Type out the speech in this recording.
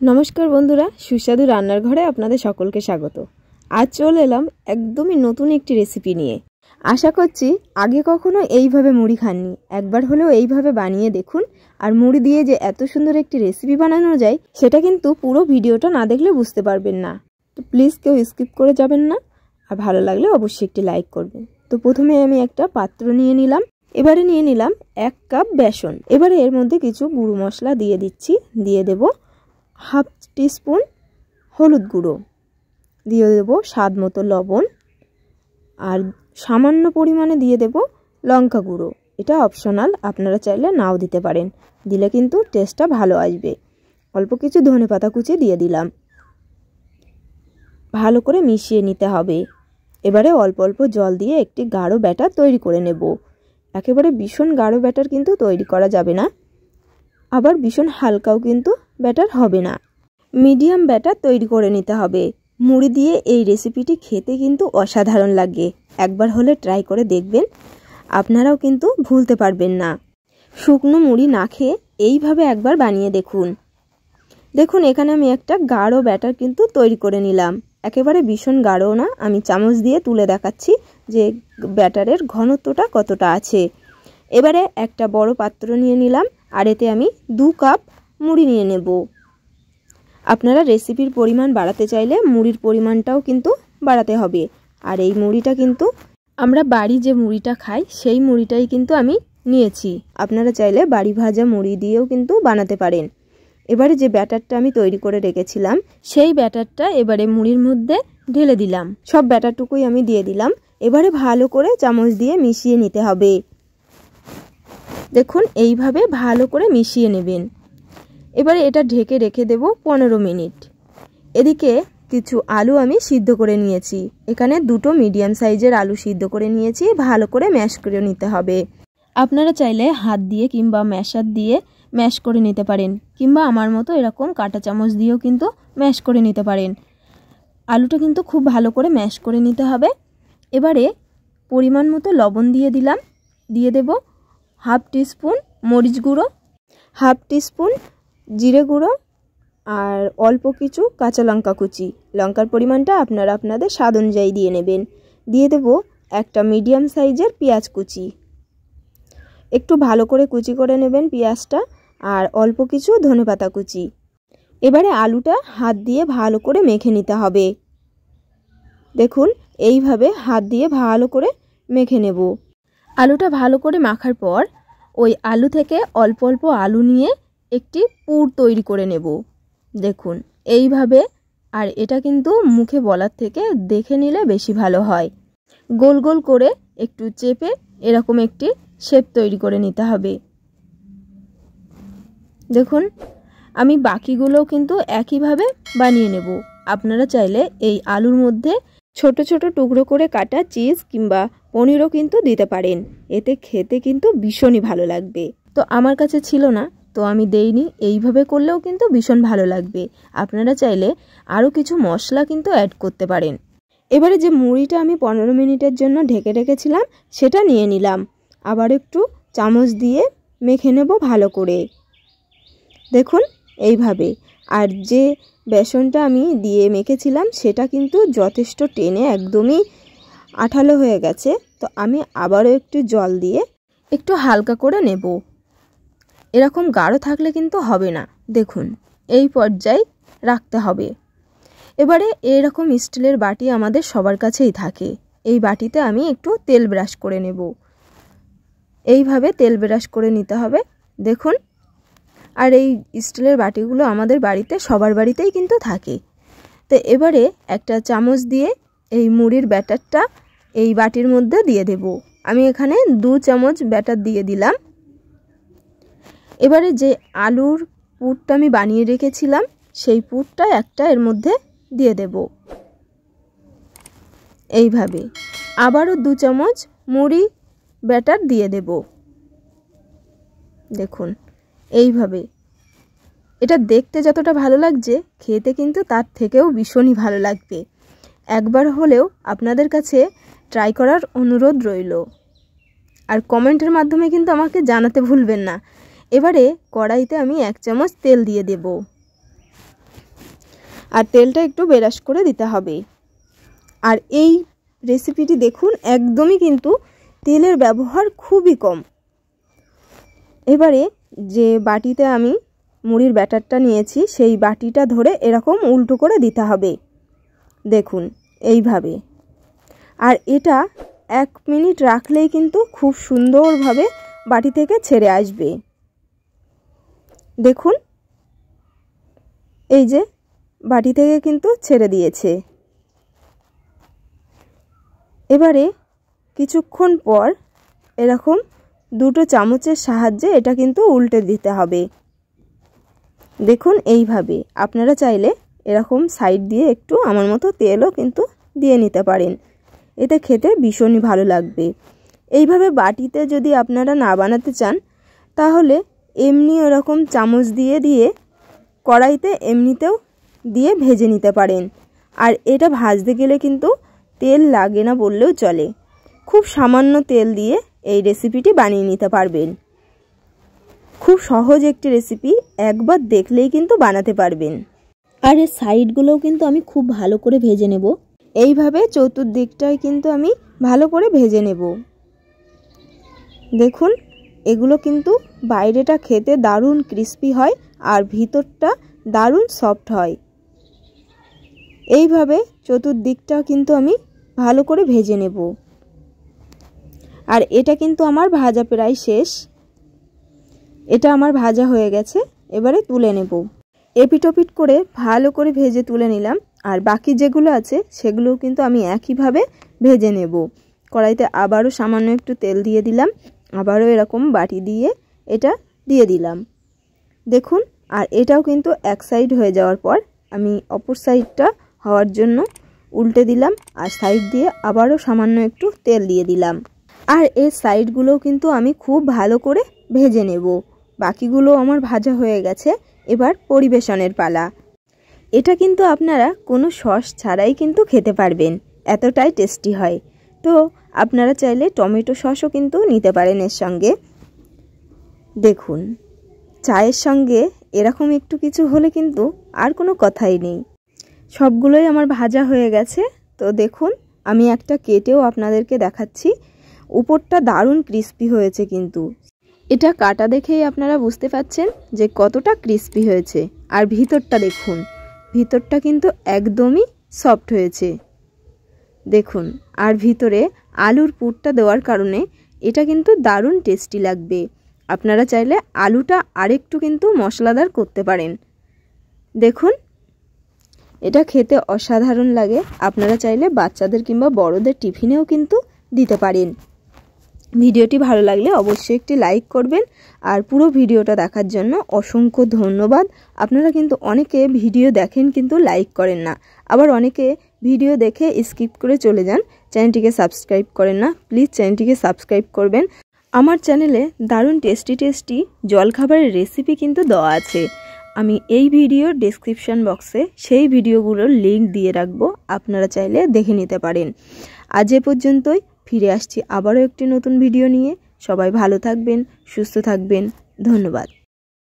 नमस्कार बंधुरा सुस्वादु रान्नार घरे आपनादेर सकलके स्वागत। आज चले एलाम एकदमई नतून एकटी रेसिपि निये। आशा करछि आगे कखनो एइभाবে मुड़ी खाननि, एकबार हलेও एइभाবে बानिয়ে देखुन। আর মুড়ি দিয়ে যে এত সুন্দর একটি রেসিপি বানানো যায় সেটা কিন্তু পুরো ভিডিওটা না দেখলে বুঝতে পারবেন না। তো প্লিজ কেউ স্কিপ করে যাবেন না, আর ভালো লাগলে অবশ্যই একটি লাইক করবেন। তো প্রথমে আমি একটা পাত্র নিয়ে নিলাম, এবারে নিয়ে নিলাম 1 কাপ বেসন। এবারে এর মধ্যে কিছু গুঁড়ো মশলা দিয়ে দিচ্ছি, দিয়ে দেব हाफ टीस्पून हलुद गुड़ो, दिए देव स्वाद मतो लवण और सामान्य परिमाणे दिए देव लंका गुड़ो। এটা অপশনাল, আপনারা চাইলে নাও দিতে পারেন, দিলে কিন্তু টেস্টটা ভালো আসবে। অল্প কিছু ধনেপাতা কুচি দিয়ে দিলাম, ভালো করে মিশিয়ে নিতে হবে। এবারে অল্প অল্প জল দিয়ে একটি গাঢ় ব্যাটার তৈরি করে নেব। একেবারে ভীষণ গাঢ় ব্যাটার কিন্তু তৈরি করা যাবে না, আবার ভীষণ হালকাও কিন্তু ব্যাটার হবে না, মিডিয়াম ব্যাটার তৈরি করে নিতে হবে। মুড়ি দিয়ে এই রেসিপিটি খেতে কিন্তু অসাধারণ লাগে, একবার হলে ট্রাই করে দেখবেন, আপনারাও কিন্তু ভুলতে পারবেন না। শুকনো মুড়ি না খেয়ে এইভাবে একবার বানিয়ে দেখুন। দেখুন এখানে আমি একটা গাঢ় ব্যাটার কিন্তু তৈরি করে নিলাম, একেবারে ভীষণ গাঢ়ও না। আমি চামচ দিয়ে তুলে দেখাচ্ছি যে ব্যাটারের ঘনত্বটা কতটা আছে। এবারে একটা বড় পাত্র নিয়ে নিলাম, আর এতে আমি 2 কাপ মুড়ি নিয়ে নেব। আপনারা রেসিপির পরিমাণ বাড়াতে চাইলে মুড়ির পরিমাণটাও কিন্তু বাড়াতে হবে। আর এই মুড়িটা কিন্তু আমরা বাড়ি যে মুড়িটা খাই সেই মুড়িটাই কিন্তু আমি নিয়েছি, আপনারা চাইলে বাড়ি ভাজা মুড়ি দিয়েও কিন্তু বানাতে পারেন। এবারে যে ব্যাটারটা আমি তৈরি করে রেখেছিলাম সেই ব্যাটারটা এবারে মুড়ির মধ্যে ঢেলে দিলাম, সব ব্যাটারটুকুই আমি দিয়ে দিলাম। এবারে ভালো করে চামচ দিয়ে মিশিয়ে নিতে হবে। দেখুন এইভাবে ভালো করে মিশিয়ে নেবেন। এবারে এটা ঢেকে রেখে দেব 15 মিনিট। এদিকে কিছু আলু আমি সিদ্ধ করে নিয়েছি, এখানে 2টো মিডিয়াম সাইজের আলু সিদ্ধ করে নিয়েছি, ভালো করে ম্যাশ করে নিতে হবে। আপনারা চাইলে হাত দিয়ে কিংবা ম্যাশার দিয়ে ম্যাশ করে নিতে পারেন, কিংবা আমার মতো এরকম কাঁটা চামচ দিয়েও কিন্তু ম্যাশ করে নিতে পারেন। আলুটা কিন্তু খুব ভালো করে ম্যাশ করে নিতে হবে। এবারে পরিমাণ মতো লবণ দিয়ে দিলাম, দিয়ে দেব हाफ टीस्पून मरिच गुड़ो, हाफ टीस्पून जिरे गुड़ो और अल्प किछु काँचा लंका कुचि। लंकार परिमाणटा आपनारा आपनादेर स्वाद अनुयायी दिए नेबेन। दिए देब एकटा मीडियाम साइजेर पेঁয়াজ कुचि, एकटू भालो करे कुचि करे नेबेन पेঁয়াজটা, और अल्प किछु धनेपाता कुचि। एबारे आलूटा हाथ दिए भालो करे मेखे निते हबे। देखुन এইভাবে हाथ दिए भालो करे मेखे नेब। आलूटा भालो करे माखार पर ওই আলু থেকে অল্প অল্প আলু নিয়ে একটি পুর তৈরি করে নেব। দেখুন এইভাবে, আর এটা কিন্তু মুখে বলার থেকে দেখে নিলে বেশি ভালো হয়। গোল গোল করে একটু চেপে এরকম একটি শেপ তৈরি করে নিতে হবে। দেখুন আমি বাকিগুলোও কিন্তু একইভাবে বানিয়ে নেব। আপনারা চাইলে এই আলুর মধ্যে ছোট ছোট টুকরো করে কাটা চিজ কিংবা পনিরও কিন্তু দিতে পারেন, এতে খেতে কিন্তু ভীষণই ভালো লাগবে। তো আমার কাছে ছিল না, তো আমি দেইনি। এইভাবে করলেও কিন্তু ভীষণ ভালো লাগবে। আপনারা চাইলে আরও কিছু মশলা কিন্তু অ্যাড করতে পারেন। এবারে যে মুড়িটা আমি 15 মিনিটের জন্য ঢেকে রেখেছিলাম সেটা নিয়ে নিলাম, আবার একটু চামচ দিয়ে মেখে নেব ভালো করে। দেখুন এইভাবে। আর যে বেসনটা আমি দিয়ে মেখেছিলাম সেটা কিন্তু যথেষ্ট টেনে একদমই আঠালো হয়ে গেছে, তো আমি আবারও একটু জল দিয়ে একটু হালকা করে নেব। এরকম গাঢ় থাকলে কিন্তু হবে না, দেখুন এই পর্যায়ে রাখতে হবে। এবারে এরকম স্টিলের বাটি আমাদের সবার কাছেই থাকে, এই বাটিতে আমি একটু তেল ব্রাশ করে নেব। এইভাবে তেল ব্রাশ করে নিতে হবে। দেখুন, আর এই স্টিলের বাটিগুলো আমাদের বাড়িতে সবার বাড়িতেই কিন্তু থাকে। তো এবারে একটা চামচ দিয়ে এই মুড়ির ব্যাটারটা এই বাটির মধ্যে দিয়ে দেব। আমি এখানে 2 চামচ ব্যাটার দিয়ে দিলাম। এবারে যে আলুর পুরটা আমি বানিয়ে রেখেছিলাম সেই পুরটা একটা এর মধ্যে দিয়ে দেব। এইভাবে আবারও 2 চামচ মুড়ি ব্যাটার দিয়ে দেব। দেখুন এইভাবে। এটা দেখতে যতটা ভালো লাগছে খেতে কিন্তু তার থেকেও ভীষণই ভালো লাগবে। একবার হলেও আপনাদের কাছে ট্রাই করার অনুরোধ রইল, আর কমেন্টের মাধ্যমে কিন্তু আমাকে জানাতে ভুলবেন না। এবারে কড়াইতে আমি 1 চামচ তেল দিয়ে দেব। আর তেলটা একটু বেরাস করে দিতে হবে। আর এই রেসিপিটি দেখুন একদমই কিন্তু তেলের ব্যবহার খুবই কম। এবারে যে বাটিতে আমি মুড়ির ব্যাটারটা নিয়েছি সেই বাটিটা ধরে এরকম উল্টো করে দিতে হবে, দেখুন এইভাবে। আর এটা 1 মিনিট রাখলেই কিন্তু খুব সুন্দরভাবে বাটি থেকে ছেড়ে আসবে। দেখুন এই যে বাটি থেকে কিন্তু ছেড়ে দিয়েছে। এবারে কিছুক্ষণ পর এরকম 2 চামচের সাহায্যে এটা কিন্তু উল্টে দিতে হবে। দেখুন এইভাবে। আপনারা চাইলে এরকম সাইড দিয়ে একটু আমার মতো তেলও কিন্তু দিয়ে নিতে পারেন, এতে খেতে ভীষণই ভালো লাগবে। এইভাবে বাটিতে যদি আপনারা না বানাতে চান তাহলে এমনি এরকম চামচ দিয়ে দিয়ে কড়াইতে এমনিতেও দিয়ে ভেজে নিতে পারেন। আর এটা ভাজতে গেলে কিন্তু তেল লাগে না বললেও চলে, খুব সামান্য তেল দিয়ে এই রেসিপিটি বানিয়ে নিতে পারবেন। খুব সহজ একটি রেসিপি, একবার দেখলেই কিন্তু বানাতে পারবেন। আর এর সাইডগুলোও কিন্তু আমি খুব ভালো করে ভেজে নেব। এইভাবে চতুর্দিকটাই কিন্তু আমি ভালো করে ভেজে নেব। দেখুন এগুলো কিন্তু বাইরেটা খেতে দারুণ ক্রিস্পি হয় আর ভিতরটা দারুণ সফট হয়। এইভাবে চতুর্দিকটা কিন্তু আমি ভালো করে ভেজে নেব। আর এটা কিন্তু আমার ভাজা প্রায় শেষ। এটা আমার ভাজা হয়ে গেছে, এবারে তুলে নেব। এপিটোপিট করে ভালো করে ভেজে তুলে নিলাম। আর বাকি যেগুলো আছে সেগুলোও কিন্তু আমি একইভাবে ভেজে নেব। কড়াইতে আবারও সামান্য একটু তেল দিয়ে দিলাম, আবারও এরকম বাটি দিয়ে এটা দিয়ে দিলাম। দেখুন আর এটাও কিন্তু এক সাইড হয়ে যাওয়ার পর আমি অপর সাইডটা হওয়ার জন্য উল্টে দিলাম আর সাইড দিয়ে আবারও সামান্য একটু তেল দিয়ে দিলাম। আর এই সাইডগুলোও কিন্তু আমি খুব ভালো করে ভেজে নেব। বাকিগুলো আমার ভাজা হয়ে গেছে, এবার পরিবেশনের পালা। এটা কিন্তু আপনারা কোনো সস ছাড়াই কিন্তু খেতে পারবেন, এতটাই টেস্টি হয়। তো আপনারা চাইলে টমেটো সসও কিন্তু নিতে পারেন এর সঙ্গে। দেখুন চায়ের সঙ্গে এরকম একটু কিছু হলে কিন্তু আর কোনো কথাই নেই। সবগুলোই আমার ভাজা হয়ে গেছে। তো দেখুন আমি একটা কেটেও আপনাদেরকে দেখাচ্ছি। উপরটা দারুণ ক্রিস্পি হয়েছে, কিন্তু এটা কাটা দেখেই আপনারা বুঝতে পাচ্ছেন যে কতটা ক্রিস্পি হয়েছে। আর ভিতরটা দেখুন, ভিতরটা কিন্তু একদমই সফট হয়েছে দেখুন। আর ভিতরে আলুর পুরটা দেওয়ার কারণে এটা কিন্তু দারুণ টেস্টি লাগবে। আপনারা চাইলে আলুটা আরেকটু কিন্তু মশলাদার করতে পারেন। দেখুন এটা খেতে অসাধারণ লাগে। আপনারা চাইলে বাচ্চাদের কিংবা বড়দের টিফিনেও কিন্তু দিতে পারেন। ভিডিওটি ভালো লাগলে অবশ্যই একটি লাইক করবেন। আর পুরো ভিডিওটা দেখার জন্য অসংখ্য ধন্যবাদ। আপনারা কিন্তু অনেকে ভিডিও দেখেন কিন্তু লাইক করেন না, আবার অনেকে ভিডিও দেখে স্কিপ করে চলে যান, চ্যানেলটিকে সাবস্ক্রাইব করেন না। প্লিজ চ্যানেলটিকে সাবস্ক্রাইব করবেন। আমার চ্যানেলে দারুণ টেস্টি জলখাবারের রেসিপি কিন্তু দেওয়া আছে। আমি এই ভিডিওর ডেসক্রিপশন বক্সে সেই ভিডিওগুলোর লিঙ্ক দিয়ে রাখবো, আপনারা চাইলে দেখে নিতে পারেন। আজ এ পর্যন্তই, ফিরে আসছি আবারও একটি নতুন ভিডিও নিয়ে। সবাই ভালো থাকবেন, সুস্থ থাকবেন। ধন্যবাদ।